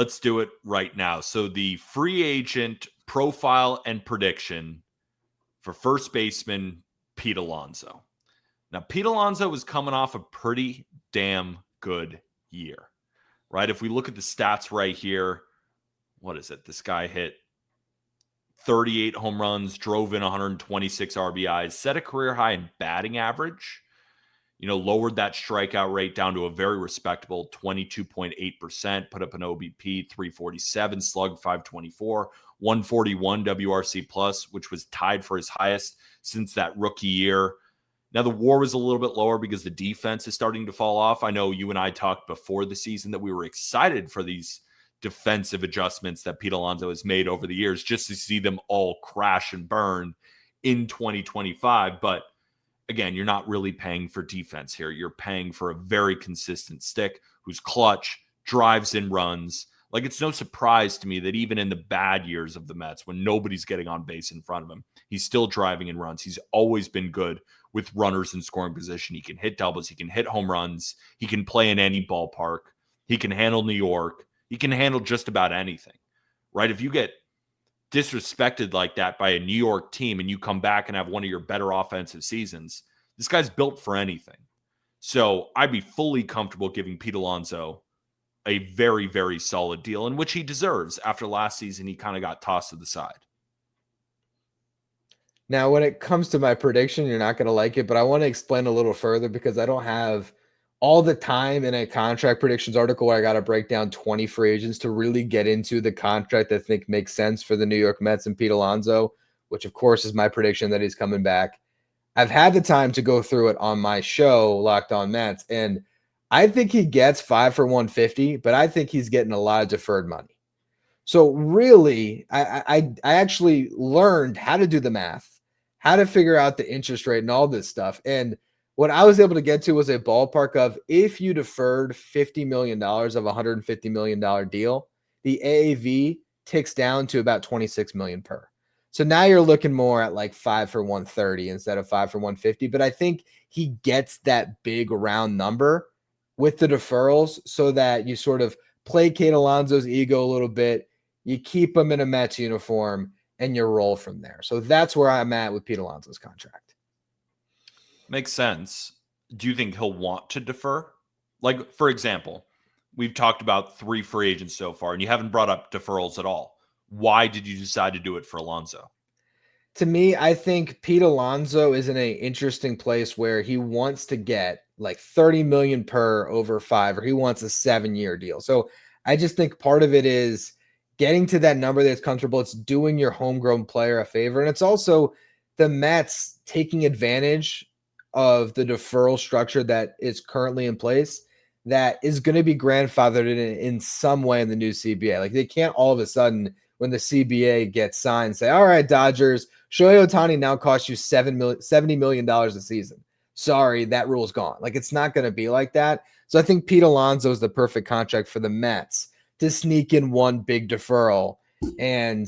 Let's do it right now. So the free agent profile and prediction for first baseman Pete Alonso. Now, Pete Alonso was coming off a pretty damn good year, right? If we look at the stats right here, what is it? This guy hit 38 home runs, drove in 126 RBIs, set a career high in batting average, lowered that strikeout rate down to a very respectable 22.8%, put up an OBP 347, slug 524, 141 WRC plus, which was tied for his highest since that rookie year. Now, the WAR was a little bit lower because the defense is starting to fall off. I know you and I talked before the season that we were excited for these defensive adjustments that Pete Alonso has made over the years, just to see them all crash and burn in 2025. But again, you're not really paying for defense here. You're paying for a very consistent stick who's clutch, drives in runs. Like, it's no surprise to me that even in the bad years of the Mets, when nobody's getting on base in front of him, he's still driving in runs. He's always been good with runners in scoring position. He can hit doubles. He can hit home runs. He can play in any ballpark. He can handle New York. He can handle just about anything, right? If you get disrespected like that by a New York team and you come back and have one of your better offensive seasons, this guy's built for anything. So I'd be fully comfortable giving Pete Alonso a very, very solid deal, in which he deserves. After last season, he kind of got tossed to the side. Now, when it comes to my prediction, you're not going to like it, but I want to explain a little further because I don't have all the time in a contract predictions article where I got to break down 20 free agents to really get into the contract I think makes sense for the New York Mets and Pete Alonso, which of course is my prediction that he's coming back. I've had the time to go through it on my show, Locked On Mets, and I think he gets 5 for 150, but I think he's getting a lot of deferred money. So really, I actually learned how to do the math, how to figure out the interest rate and all this stuff. And what I was able to get to was a ballpark of, if you deferred $50 million of a $150 million deal, the AAV ticks down to about $26 million per. So now you're looking more at like 5 for 130 instead of 5 for 150. But I think he gets that big round number with the deferrals so that you sort of placate Alonso's ego a little bit. You keep him in a Mets uniform and you roll from there. So that's where I'm at with Pete Alonso's contract. Makes sense. Do you think he'll want to defer? Like, for example, we've talked about 3 free agents so far, and you haven't brought up deferrals at all. Why did you decide to do it for Alonso? To me, I think Pete Alonso is in an interesting place where he wants to get like 30 million per over 5, or he wants a 7-year deal. So I just think part of it is getting to that number that's comfortable. It's doing your homegrown player a favor. And it's also the Mets taking advantage of the deferral structure that is currently in place that is going to be grandfathered in some way in the new CBA. Like, they can't all of a sudden, when the CBA gets signed, say, all right, Dodgers, Shohei Ohtani now costs you $70 million a season. Sorry, that rule's gone. Like, it's not going to be like that. So I think Pete Alonso is the perfect contract for the Mets to sneak in one big deferral and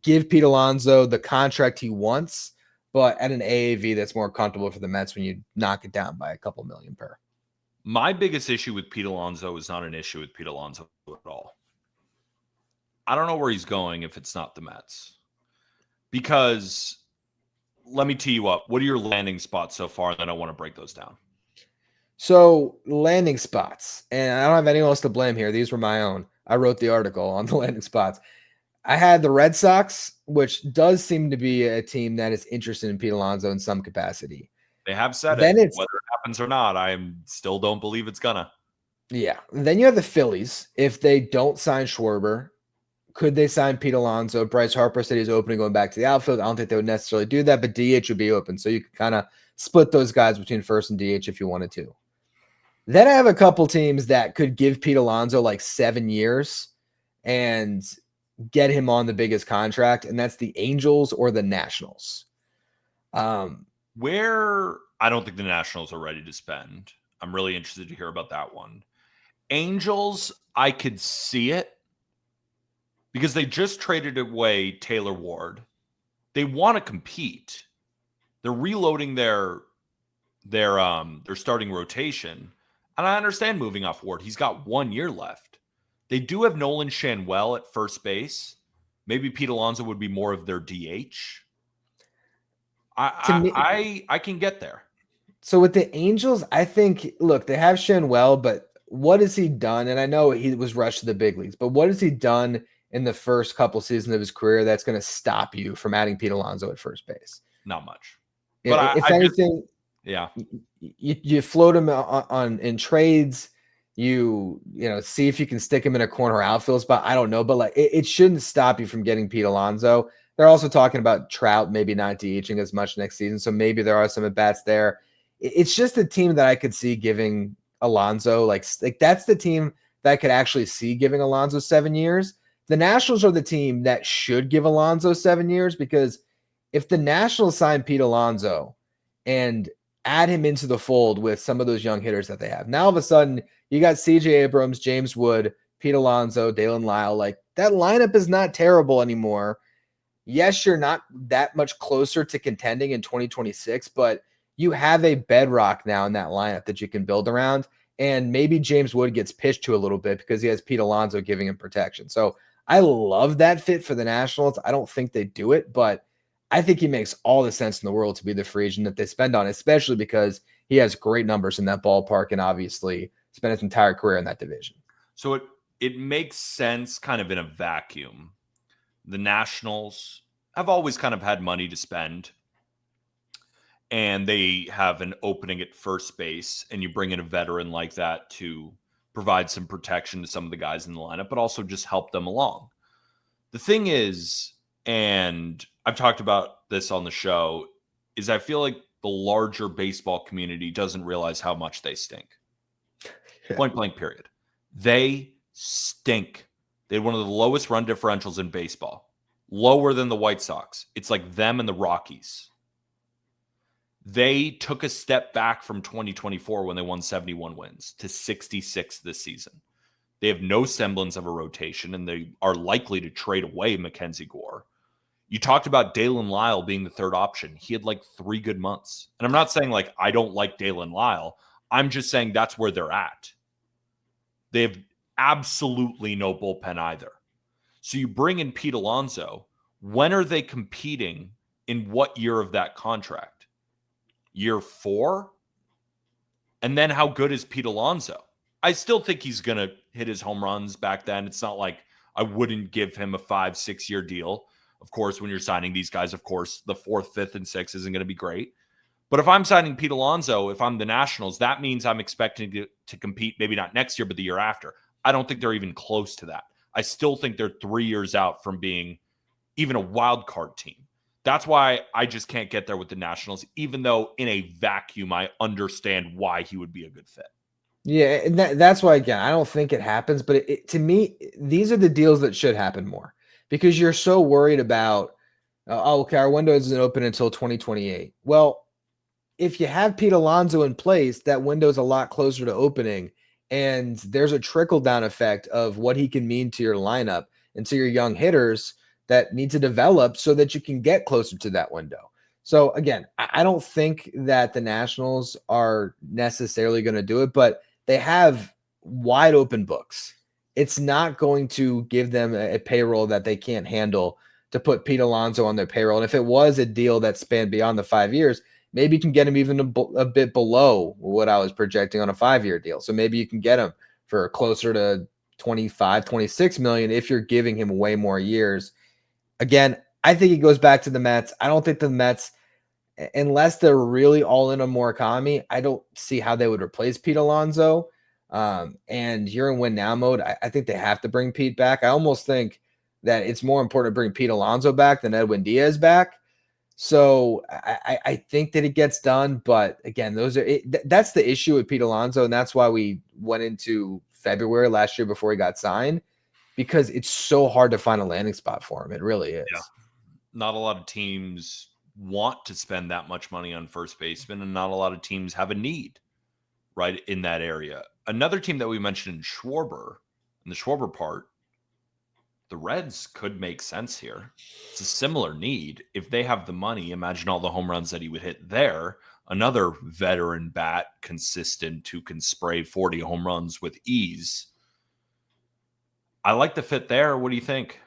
give Pete Alonso the contract he wants, but at an AAV that's more comfortable for the Mets when you knock it down by a couple million per. My biggest issue with Pete Alonso is not an issue with Pete Alonso at all. I don't know where he's going if it's not the Mets. Because let me tee you up. What are your landing spots so far? And then I want to break those down. So landing spots, and I don't have anyone else to blame here. These were my own. I wrote the article on the landing spots. I had the Red Sox, which does seem to be a team that is interested in Pete Alonso in some capacity. They have said then it. Whether it happens or not, I still don't believe it's gonna. Yeah. Then you have the Phillies. If they don't sign Schwarber, could they sign Pete Alonso? Bryce Harper said he's open to going back to the outfield. I don't think they would necessarily do that, but DH would be open. So you could kind of split those guys between first and DH if you wanted to. Then I have a couple teams that could give Pete Alonso like 7 years and get him on the biggest contract, and that's the Angels or the Nationals. Where I don't think the Nationals are ready to spend. I'm really interested to hear about that one. Angels, I could see it because they just traded away Taylor Ward. They want to compete. They're reloading their starting rotation. And I understand moving off Ward. He's got 1 year left. They do have Nolan Shanwell at first base. Maybe Pete Alonso would be more of their DH. To me, I can get there. so with the Angels, I think, look, they have Shanwell, but what has he done? And I know he was rushed to the big leagues, but what has he done in the first couple seasons of his career that's going to stop you from adding Pete Alonso at first base? Not much. But if anything, yeah, you float him on in trades. You know, see if you can stick him in a corner outfield spot. I don't know, but like it shouldn't stop you from getting Pete Alonso. They're also talking about Trout maybe not DHing as much next season, so maybe there are some at bats there. It's just a team that I could see giving Alonso like that's the team that I could actually see giving Alonso 7 years. The Nationals are the team that should give Alonso 7 years, because if the Nationals sign Pete Alonso and add him into the fold with some of those young hitters that they have, now all of a sudden you got CJ Abrams, James Wood, Pete Alonso, Dalen Lyle. Like, that lineup is not terrible anymore. Yes, you're not that much closer to contending in 2026, but you have a bedrock now in that lineup that you can build around. And maybe James Wood gets pitched to a little bit because he has Pete Alonso giving him protection. So I love that fit for the Nationals. I don't think they do it, but I think he makes all the sense in the world to be the free agent that they spend on, especially because he has great numbers in that ballpark and obviously spent his entire career in that division. So it makes sense kind of in a vacuum. The Nationals have always kind of had money to spend, and they have an opening at first base, and you bring in a veteran like that to provide some protection to some of the guys in the lineup, but also just help them along. The thing is, and I've talked about this on the show, is I feel like the larger baseball community doesn't realize how much they stink. Yeah. Point blank, period. They stink. They had one of the lowest run differentials in baseball, lower than the White Sox. It's like them and the Rockies. They took a step back from 2024 when they won 71 wins to 66 this season. They have no semblance of a rotation, and they are likely to trade away Mackenzie Gore. You talked about Dalen Lyle being the third option. He had like 3 good months. And I'm not saying like I don't like Dalen Lyle. I'm just saying that's where they're at. They have absolutely no bullpen either. So you bring in Pete Alonso. When are they competing? In what year of that contract? Year 4? And then how good is Pete Alonso? I still think he's going to hit his home runs back then. It's not like I wouldn't give him a 5-6 year deal. Of course, when you're signing these guys, of course, the 4th, 5th, and 6th isn't going to be great. But if I'm signing Pete Alonso, if I'm the Nationals, that means I'm expecting to compete, maybe not next year, but the year after. I don't think they're even close to that. I still think they're 3 years out from being even a wild card team. That's why I just can't get there with the Nationals, even though in a vacuum, I understand why he would be a good fit. Yeah, and that's why, again, I don't think it happens. But to me, these are the deals that should happen more, because you're so worried about, okay, our window isn't open until 2028. Well, if you have Pete Alonso in place, that window's a lot closer to opening, and there's a trickle-down effect of what he can mean to your lineup and to your young hitters that need to develop so that you can get closer to that window. So again, I don't think that the Nationals are necessarily going to do it, but they have wide open books. It's not going to give them a payroll that they can't handle to put Pete Alonso on their payroll. And if it was a deal that spanned beyond the 5 years, maybe you can get him even a bit below what I was projecting on a 5-year deal. So maybe you can get him for closer to 25, 26 million if you're giving him way more years. Again, I think it goes back to the Mets. I don't think the Mets, unless they're really all in on Murakami, I don't see how they would replace Pete Alonso. And you're in win now mode. I think they have to bring Pete back. I almost think that it's more important to bring Pete Alonso back than Edwin Diaz back. So I think that it gets done. But again, that's the issue with Pete Alonso. And that's why we went into February last year before he got signed, because it's so hard to find a landing spot for him. It really is. Yeah. Not a lot of teams want to spend that much money on first baseman, and not a lot of teams have a need right in that area. Another team that we mentioned in the Schwarber part, the Reds could make sense here. It's a similar need. If they have the money, imagine all the home runs that he would hit there. Another veteran bat, consistent, who can spray 40 home runs with ease. I like the fit there. What do you think?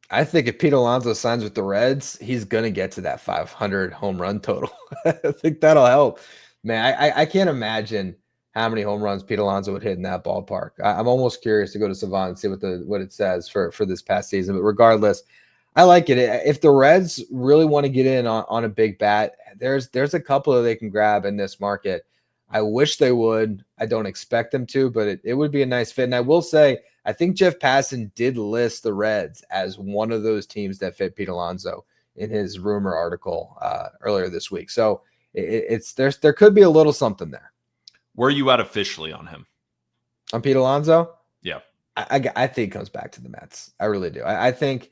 I think if Pete Alonso signs with the Reds, he's going to get to that 500 home run total. I think that'll help. Man, I can't imagine how many home runs Pete Alonso would hit in that ballpark. I'm almost curious to go to Savant and see what it says for this past season. But regardless, I like it. If the Reds really want to get in on a big bat, there's a couple that they can grab in this market. I wish they would. I don't expect them to, but it would be a nice fit. And I will say, I think Jeff Passan did list the Reds as one of those teams that fit Pete Alonso in his rumor article earlier this week. So there could be a little something there. Where are you at officially on him? On Pete Alonso? Yeah. I think he comes back to the Mets. I really do. I think,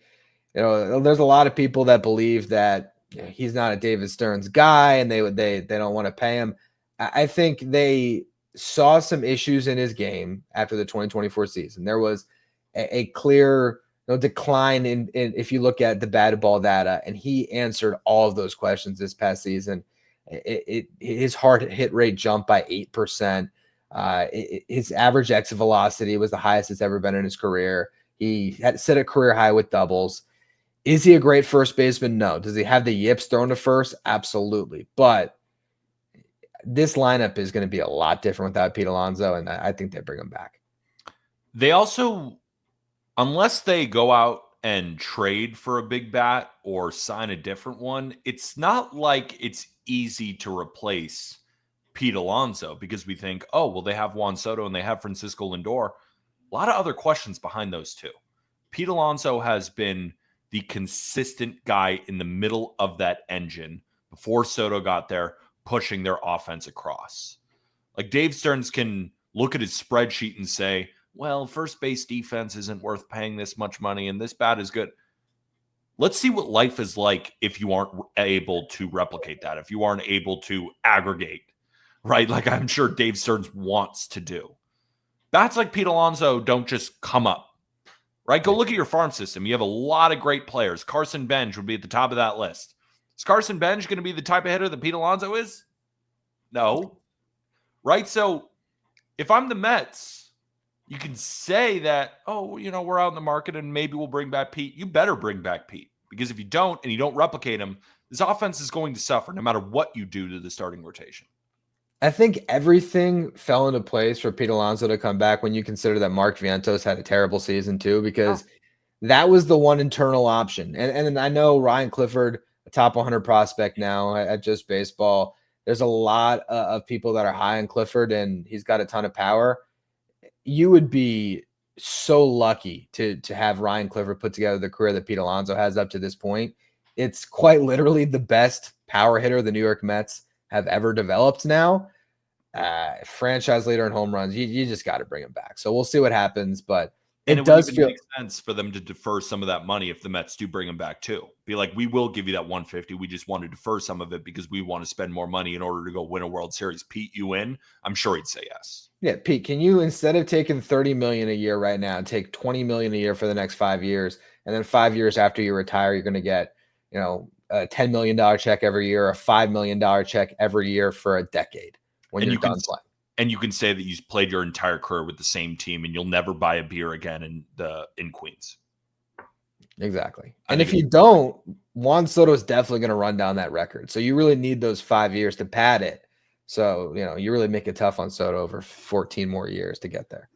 there's a lot of people that believe that he's not a David Stearns guy and they don't want to pay him. I think they saw some issues in his game after the 2024 season. There was a clear decline in if you look at the batted ball data, and he answered all of those questions this past season. His hard hit rate jumped by 8%. His average exit velocity was the highest it's ever been in his career. He had set a career high with doubles. Is he a great first baseman? No. Does he have the yips thrown to first? Absolutely. But this lineup is going to be a lot different without Pete Alonso, and I think they bring him back. They also, unless they go out and trade for a big bat or sign a different one, it's not like it's easy to replace Pete Alonso, because we think, oh, well, they have Juan Soto and they have Francisco Lindor. A lot of other questions behind those two. Pete Alonso has been the consistent guy in the middle of that engine before Soto got there, pushing their offense across. Like, Dave Stearns can look at his spreadsheet and say, well, first base defense isn't worth paying this much money and this bat is good. Let's see what life is like if you aren't able to replicate that, if you aren't able to aggregate, right? Like I'm sure Dave Stearns wants to do. Bats like Pete Alonso don't just come up, right? Go look at your farm system. You have a lot of great players. Carson Bench would be at the top of that list. Is Carson Bench going to be the type of hitter that Pete Alonso is? No. Right? So if I'm the Mets, you can say that, oh, we're out in the market and maybe we'll bring back Pete. You better bring back Pete, because if you don't and you don't replicate him, this offense is going to suffer no matter what you do to the starting rotation. I think everything fell into place for Pete Alonso to come back when you consider that Mark Vientos had a terrible season too, because that was the one internal option. And I know Ryan Clifford, a top 100 prospect now at Just Baseball. There's a lot of people that are high on Clifford, and he's got a ton of power. You would be so lucky to have Ryan Clifford put together the career that Pete Alonso has up to this point. It's quite literally the best power hitter the New York Mets have ever developed now. Franchise leader in home runs. You just got to bring him back. So we'll see what happens, but it does feel make sense for them to defer some of that money if the Mets do bring him back too. Be like, we will give you that 150. We just want to defer some of it because we want to spend more money in order to go win a World Series. Pete, you in? I'm sure he'd say yes. Yeah, Pete, can you, instead of taking $30 million a year right now, take $20 million a year for the next 5 years, and then 5 years after you retire, you're going to get, a $10 million check every year, a $5 million check every year for a decade when you're done playing. And you can say that you've played your entire career with the same team and you'll never buy a beer again in Queens. Exactly. And if you don't, Juan Soto is definitely going to run down that record. So you really need those 5 years to pad it. So, you really make it tough on Soto over 14 more years to get there.